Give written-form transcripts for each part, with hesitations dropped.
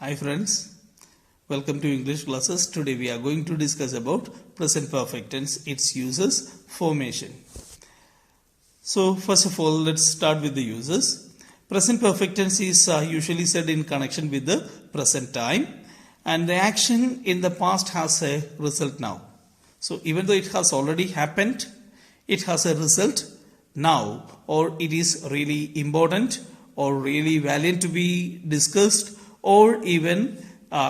Hi friends, welcome to English classes. Today we are going to discuss about present perfect tense, its uses, formation. So first of all, let's start with the uses. Present perfect tense is usually said in connection with the present time, and the action in the past has a result now. So even though it has already happened, it has a result now, or it is really important or really valiant to be discussed, or even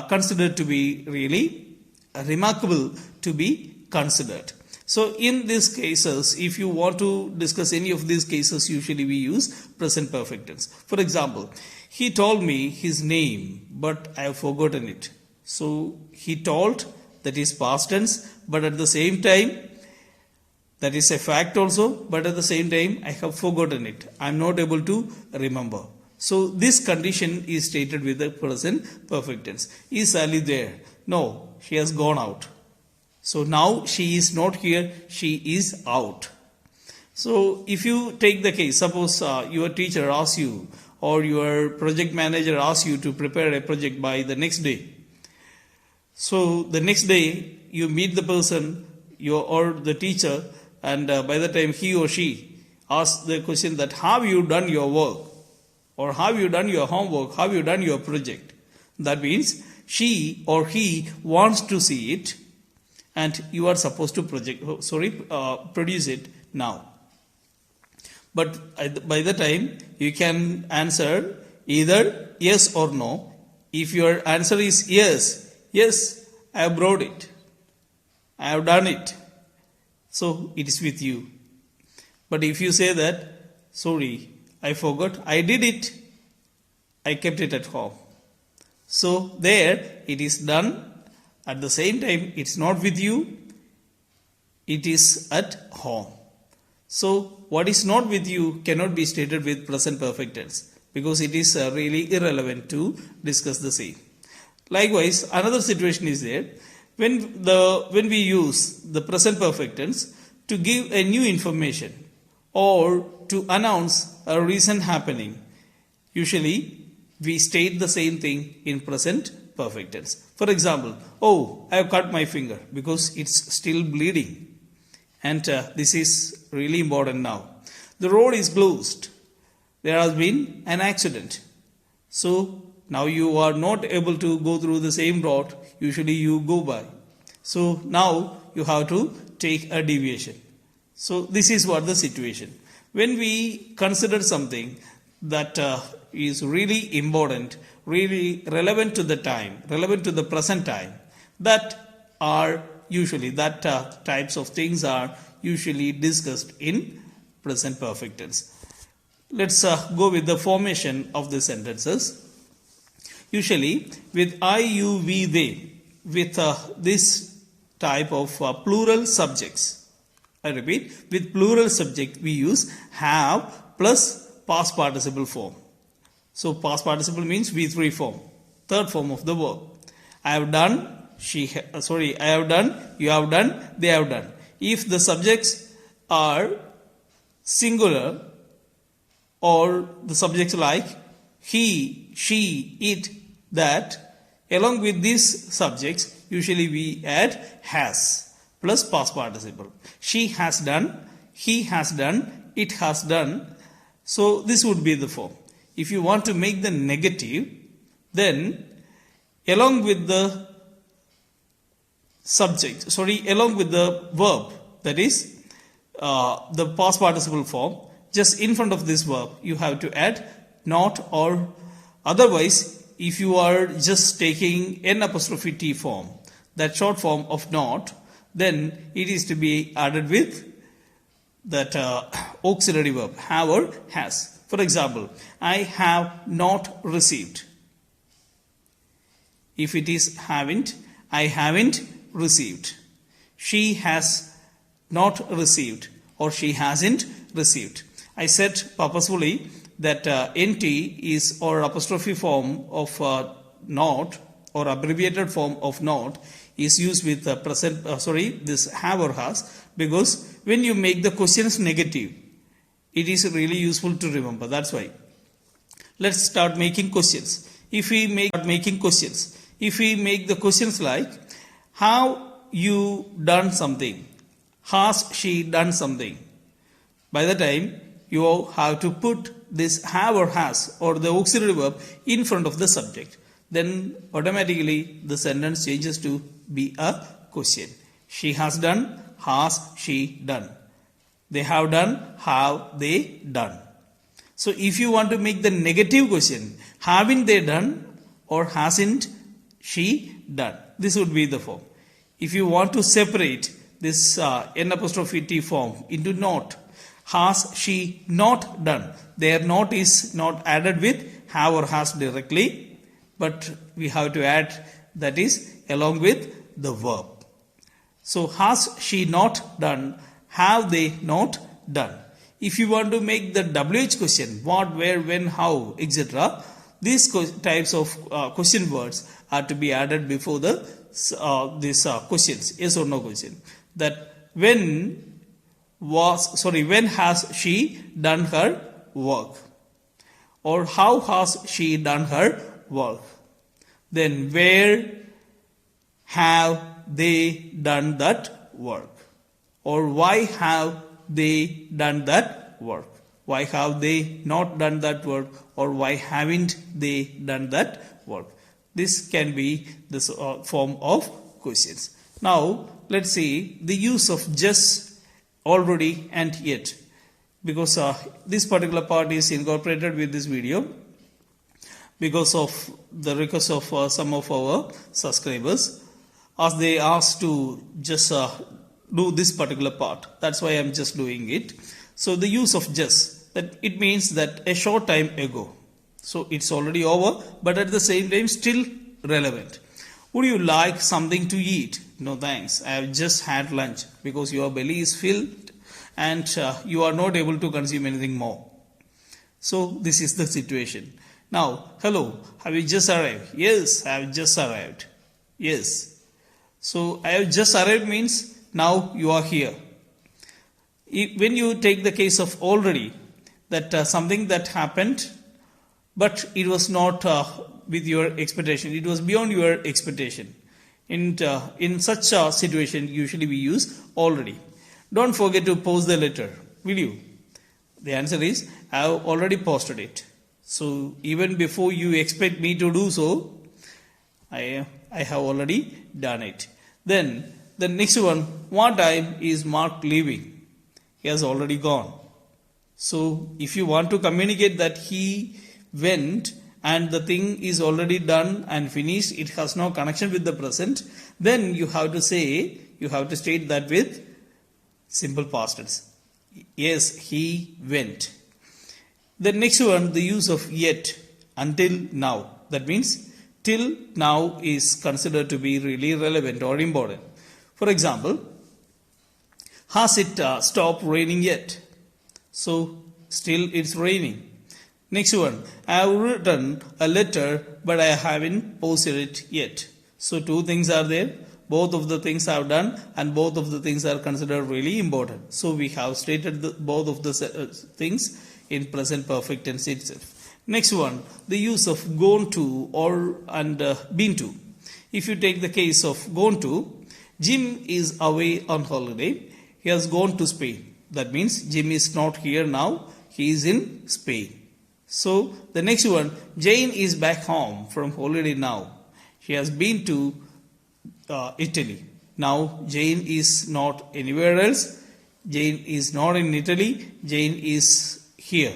considered to be really remarkable to be considered. So in these cases, if you want to discuss any of these cases, usually we use present perfect tense. For example, he told me his name, but I have forgotten it. So he told, that is past tense, but at the same time, that is a fact also, but at the same time, I have forgotten it. I am not able to remember. So this condition is stated with the present perfect tense. Is Sally there? No, she has gone out. So now she is not here, she is out. So if you take the case, suppose your teacher asks you or your project manager asks you to prepare a project by the next day. So the next day you meet the person or the teacher, and by the time he or she asks the question that have you done your work, or have you done your homework, have you done your project, that means she or he wants to see it and you are supposed to produce it now. But by the time you can answer either yes or no. If your answer is yes, I have brought it, I have done it, so it is with you. But if you say that, sorry, I forgot, I did it, I kept it at home. So there it is done. At the same time, it's not with you, it is at home. So what is not with you cannot be stated with present perfect tense because it is really irrelevant to discuss the same. Likewise, another situation is there when we use the present perfect tense to give a new information or to announce a recent happening. Usually, we state the same thing in present perfect tense. For example, oh, I have cut my finger because it's still bleeding. And this is really important now. The road is closed. There has been an accident. So now you are not able to go through the same road usually you go by. So now you have to take a deviation. So this is what the situation. When we consider something that is really important, really relevant to the time, relevant to the present time, that types of things are usually discussed in present perfect tense. Let's go with the formation of the sentences. Usually with I, you, we, they, with this type of plural subjects. I repeat, with plural subject we use have plus past participle form. So past participle means V3 form, third form of the verb. I have done, I have done, you have done, they have done. If the subjects are singular or the subjects like he, she, it, that, along with these subjects, usually we add has plus past participle. She has done, he has done, it has done. So this would be the form. If you want to make the negative, then along with the along with the verb, that is the past participle form, just in front of this verb, you have to add not or otherwise, if you are just taking N'(T) form, that short form of not, then it is to be added with that auxiliary verb, have or has. For example, I have not received. If it is haven't, I haven't received. She has not received or she hasn't received. I said purposefully that NT is or apostrophe form of not or abbreviated form of not is used with this have or has, because when you make the questions negative, it is really useful to remember. That's why. Let's start making questions. if we making questions, if we make the questions like, have you done something? Has she done something? By the time you have to put this have or has or the auxiliary verb in front of the subject. Then automatically the sentence changes to be a question. She has done, has she done. They have done, have they done. So if you want to make the negative question, haven't they done or hasn't she done? This would be the form. If you want to separate this N apostrophe T form into not, has she not done? Their not is not added with have or has directly, but we have to add that is along with the verb. So has she not done? Have they not done? If you want to make the WH question, what, where, when, how, etc., these types of question words are to be added before the these questions, yes or no question. That when has she done her work? Or how has she done her work? Then where have they done that work? Or why have they done that work? Why have they not done that work? Or why haven't they done that work? This can be the form of questions. Now let's see the use of just, already and yet, because this particular part is incorporated with this video because of the request of some of our subscribers, as they asked to just do this particular part. That's why I'm just doing it. So the use of just, that it means that a short time ago. So it's already over, but at the same time still relevant. Would you like something to eat? No thanks, I have just had lunch, because your belly is filled and you are not able to consume anything more. So this is the situation. Now, hello, have you just arrived? Yes, I have just arrived. Yes. So I have just arrived means now you are here. When you take the case of already, that something that happened, but it was not with your expectation, it was beyond your expectation. In such a situation, usually we use already. Don't forget to post the letter, will you? The answer is, I have already posted it. So even before you expect me to do so, I have already done it. Then the next one, what time is Mark leaving? He has already gone. So if you want to communicate that he went and the thing is already done and finished, it has no connection with the present, then you have to state that with simple past tense. Yes, he went. The next one, the use of yet, until now. That means till now is considered to be really relevant or important. For example, has it stopped raining yet? So still it's raining. Next one, I have written a letter but I haven't posted it yet. So two things are there. Both of the things I have done and both of the things are considered really important. So we have stated both of the things in present perfect tense itself. Next one, the use of gone to or and been to. If you take the case of gone to, Jim is away on holiday. He has gone to Spain. That means Jim is not here now. He is in Spain. So the next one, Jane is back home from holiday now. She has been to Italy. Now Jane is not anywhere else. Jane is not in Italy. Jane is here.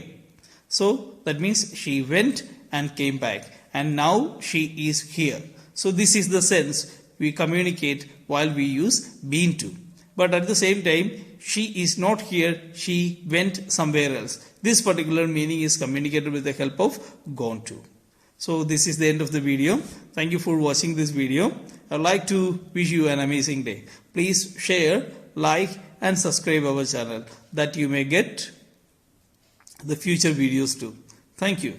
So that means she went and came back. And now she is here. So this is the sense we communicate while we use been to. But at the same time, she is not here, she went somewhere else. This particular meaning is communicated with the help of gone to. So this is the end of the video. Thank you for watching this video. I'd like to wish you an amazing day. Please share, like and subscribe our channel that you may get the future videos too. Thank you.